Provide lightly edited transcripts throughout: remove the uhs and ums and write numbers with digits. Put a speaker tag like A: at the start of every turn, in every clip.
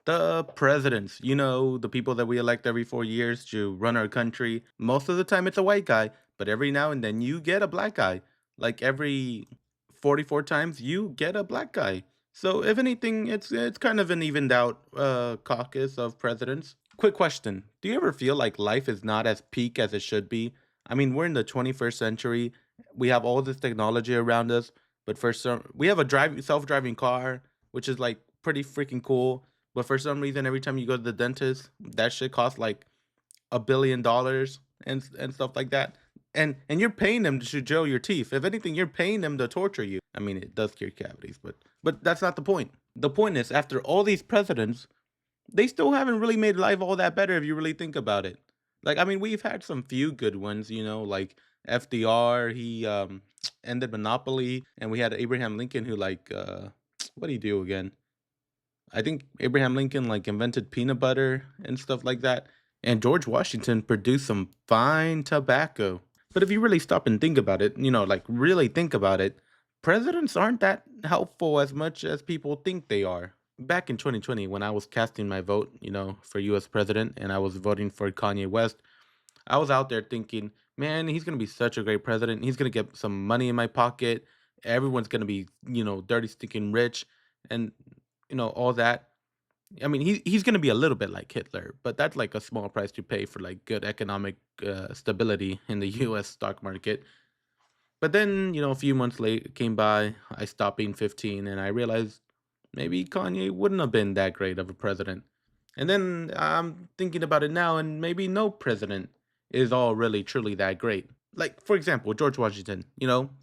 A: The presidents, the people that we elect every 4 years to run our country. Most of the time it's a white guy, but every now and then you get a black guy. Like every 44 times you get a black guy. So if anything, it's kind of an evened out caucus of presidents. Quick question. Do you ever feel like life is not as peak as it should be? I mean, we're in the 21st century. We have all this technology around us, but for some we have a self-driving car, which is like pretty freaking cool, but for some reason, every time you go to the dentist, that shit costs like $1 billion and stuff like that. And you're paying them to drill your teeth. If anything, you're paying them to torture you. I mean, it does cure cavities, but that's not the point. The point is, after all these presidents, they still haven't really made life all that better if you really think about it. Like, I mean, we've had some few good ones, like FDR, he ended monopoly, and we had Abraham Lincoln who what did he do again? I think Abraham Lincoln like invented peanut butter and stuff like that. And George Washington produced some fine tobacco. But if you really stop and think about it, like really think about it, presidents aren't that helpful as much as people think they are. Back in 2020, when I was casting my vote, for US president and I was voting for Kanye West, I was out there thinking, man, he's going to be such a great president. He's going to get some money in my pocket. Everyone's going to be, dirty, stinking rich and, all that. I mean, he's gonna be a little bit like Hitler, but that's like a small price to pay for like good economic stability in the U.S. stock market. But then, a few months late came by, I stopped being 15, and I realized maybe Kanye wouldn't have been that great of a president. And then I'm thinking about it now, and maybe no president is all really truly that great. Like, for example, George Washington,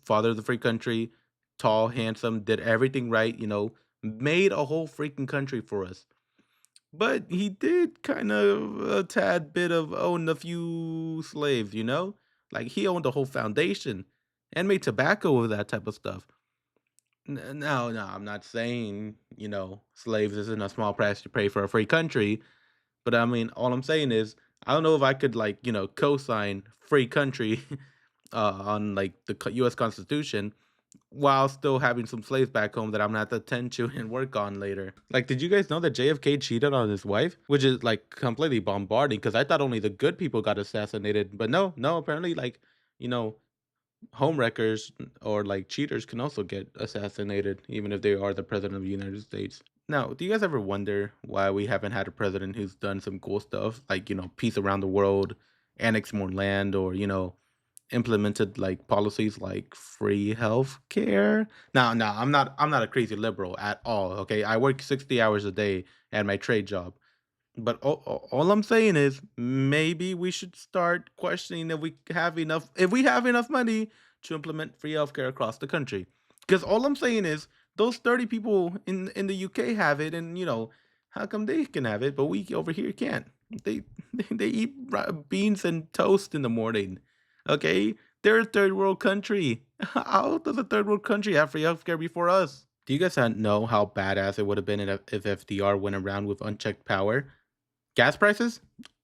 A: father of the free country, tall, handsome, did everything right, made a whole freaking country for us. But he did kind of a tad bit of own a few slaves, Like he owned the whole foundation and made tobacco with that type of stuff. No, I'm not saying, slaves isn't a small price to pay for a free country, but I mean, all I'm saying is I don't know if I could like, co-sign free country on like the US Constitution while still having some slaves back home that I'm gonna have to attend to and work on later. Like, did you guys know that JFK cheated on his wife? Which is like completely bombarding because I thought only the good people got assassinated. But no, apparently, like, you know, homewreckers or like cheaters can also get assassinated, even if they are the president of the United States. Now, do you guys ever wonder why we haven't had a president who's done some cool stuff, like, peace around the world, annex more land, or, implemented like policies like free health care. Now, no, I'm not a crazy liberal at all. Okay, I work 60 hours a day at my trade job, but all I'm saying is maybe we should start questioning if we have enough money to implement free healthcare across the country. Because all I'm saying is those 30 people in the UK have it, and how come they can have it, but we over here can't? They they eat beans and toast in the morning. Okay, they're a third world country. How does a third world country have free healthcare before us? Do you guys know how badass it would have been if FDR went around with unchecked power? Gas prices,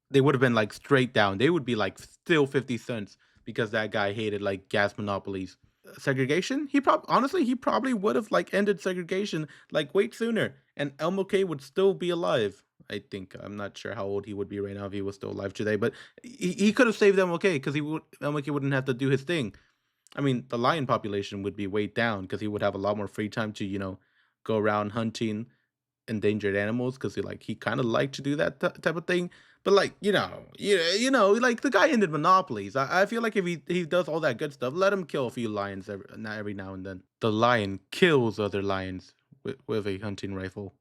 A: they would have been like straight down. They would be like still 50 cents because that guy hated like gas monopolies. Segregation, he probably would have like ended segregation like way sooner, and MLK would still be alive. I think I'm not sure how old he would be right now if he was still alive today, but he could have saved MLK because MLK wouldn't have to do his thing. I mean, the lion population would be way down because he would have a lot more free time to go around hunting endangered animals because he kind of liked to do that type of thing. But like like the guy ended monopolies. I feel like if he does all that good stuff, let him kill a few lions every now and then. The lion kills other lions with a hunting rifle.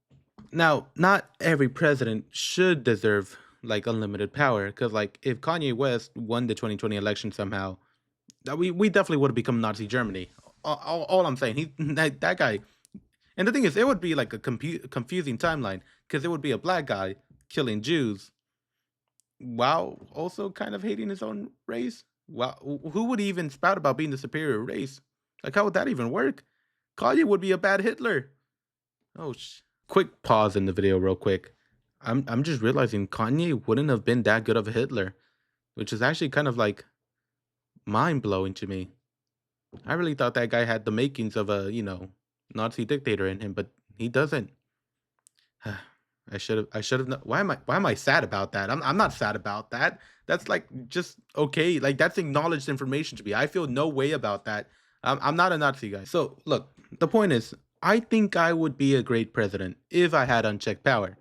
A: Now, not every president should deserve like unlimited power because like if Kanye West won the 2020 election somehow, that we definitely would have become Nazi Germany. All I'm saying, that guy. And the thing is, it would be like a confusing timeline because it would be a black guy killing Jews while also kind of hating his own race. Wow, who would even spout about being the superior race? Like, how would that even work? Kanye would be a bad Hitler. Oh, quick pause in the video, real quick. I'm just realizing Kanye wouldn't have been that good of a Hitler, which is actually kind of like mind blowing to me. I really thought that guy had the makings of a Nazi dictator in him, but he doesn't. I should have kno why am I sad about that? I'm not sad about that. That's, like, just okay, like, that's acknowledged information to me. I feel no way about that. I'm not a Nazi guy. So, look, the point is, I think I would be a great president if I had unchecked power.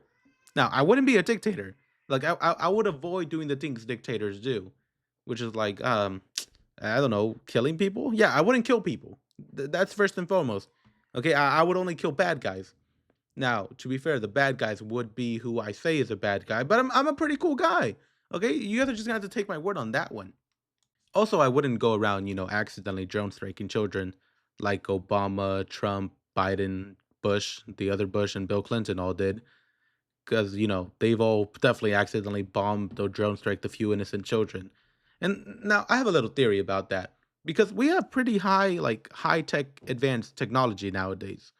A: Now, I wouldn't be a dictator. Like, I would avoid doing the things dictators do, which is like, I don't know, killing people? Yeah, I wouldn't kill people. That's first and foremost. Okay, I would only kill bad guys. Now, to be fair, the bad guys would be who I say is a bad guy, but I'm a pretty cool guy. Okay, you guys are just gonna have to take my word on that one. Also, I wouldn't go around, accidentally drone striking children like Obama, Trump, Biden, Bush, the other Bush, and Bill Clinton all did, because they've all definitely accidentally bombed or drone striked a few innocent children. And now I have a little theory about that because we have pretty high, like high tech, advanced technology nowadays.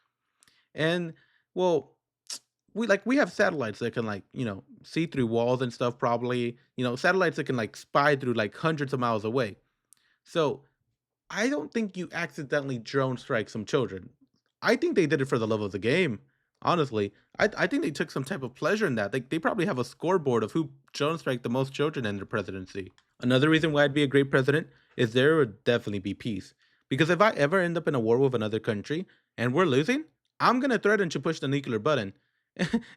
A: And well, we have satellites that can like, see through walls and stuff probably, satellites that can like spy through like hundreds of miles away. So, I don't think you accidentally drone strike some children. I think they did it for the love of the game. Honestly, I think they took some type of pleasure in that. They probably have a scoreboard of who drone strike the most children in their presidency. Another reason why I'd be a great president is there would definitely be peace. Because if I ever end up in a war with another country and we're losing, I'm gonna threaten to push the nuclear button.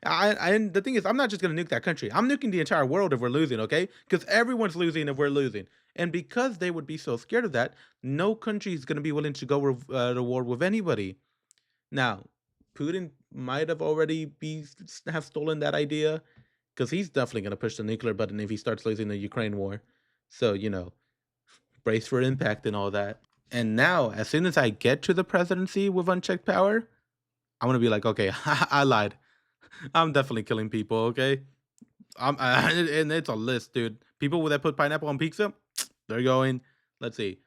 A: And the thing is, I'm not just gonna nuke that country. I'm nuking the entire world if we're losing, okay? Because everyone's losing if we're losing. And because they would be so scared of that, no country is gonna be willing to go to war with anybody. Now, Putin might have already have stolen that idea because he's definitely gonna push the nuclear button if he starts losing the Ukraine war. So brace for impact and all that. And now, as soon as I get to the presidency with unchecked power, I'm gonna be like, okay, I lied. I'm definitely killing people. Okay, and it's a list, dude. People that put pineapple on pizza, they're going. Let's see,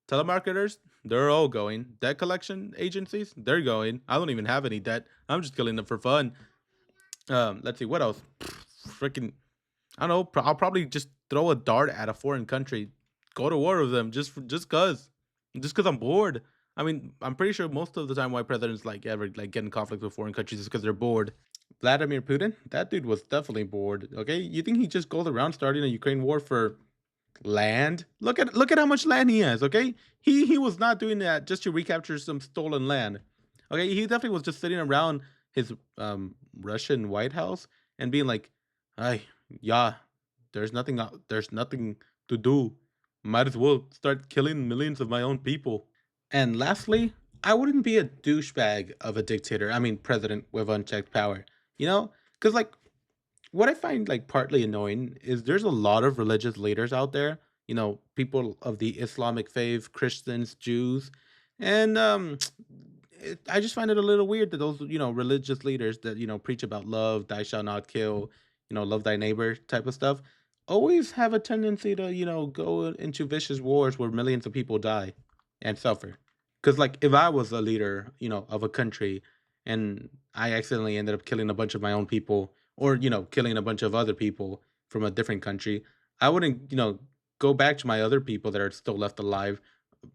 A: telemarketers, they're all going. Debt collection agencies, they're going. I don't even have any debt. I'm just killing them for fun. Let's see, what else? Freaking, I don't know. I'll probably just throw a dart at a foreign country, go to war with them just cause I'm bored. I mean, I'm pretty sure most of the time why presidents like ever like get in conflict with foreign countries is because they're bored. Vladimir Putin, that dude was definitely bored. Okay, you think he just goes around starting a Ukraine war for land? Look at how much land he has. Okay, he was not doing that just to recapture some stolen land. Okay, he definitely was just sitting around his Russian White House and being like, "Hey, yeah, there's nothing to do. Might as well start killing millions of my own people." And lastly, I wouldn't be a douchebag of a dictator. I mean, president with unchecked power. Because like what I find like partly annoying is there's a lot of religious leaders out there. People of the Islamic faith, Christians, Jews, and I just find it a little weird that those religious leaders that preach about love, thou shalt not kill, love thy neighbor type of stuff, always have a tendency to go into vicious wars where millions of people die and suffer. Because like if I was a leader, of a country, and I accidentally ended up killing a bunch of my own people, or killing a bunch of other people from a different country, I wouldn't go back to my other people that are still left alive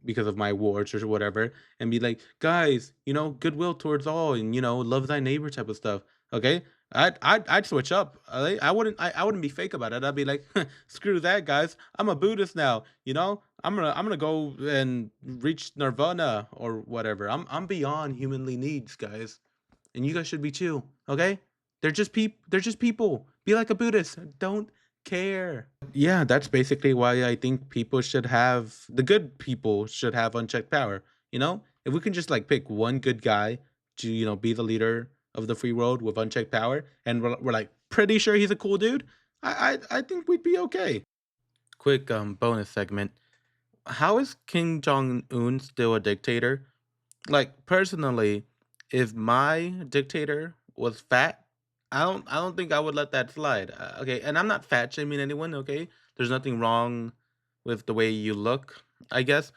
A: because of my wars or whatever, and be like, guys, goodwill towards all, and love thy neighbor type of stuff. Okay, I'd switch up. I wouldn't be fake about it. I'd be like, screw that, guys. I'm a Buddhist now. I'm gonna go and reach nirvana or whatever. I'm beyond humanly needs, guys, and you guys should be too. Okay, they're just people. Be like a Buddhist. Don't care. Yeah, that's basically why I think people should have the good people should have unchecked power. If we can just like pick one good guy to be the leader of the free world with unchecked power, and we're like pretty sure he's a cool dude, I think we'd be okay. Quick bonus segment. How is Kim Jong Un still a dictator? Like personally, if my dictator was fat, I don't think I would let that slide. Okay, and I'm not fat shaming anyone. Okay, there's nothing wrong with the way you look, I guess.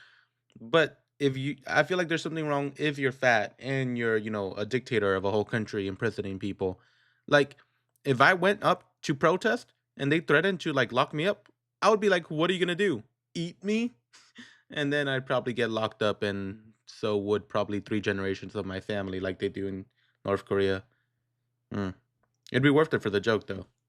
A: But I feel like there's something wrong if you're fat and you're a dictator of a whole country imprisoning people. Like if I went up to protest and they threatened to like lock me up, I would be like, "What are you gonna do? Eat me?" And then I'd probably get locked up, and so would probably three generations of my family, like they do in North Korea. Mm. It'd be worth it for the joke, though.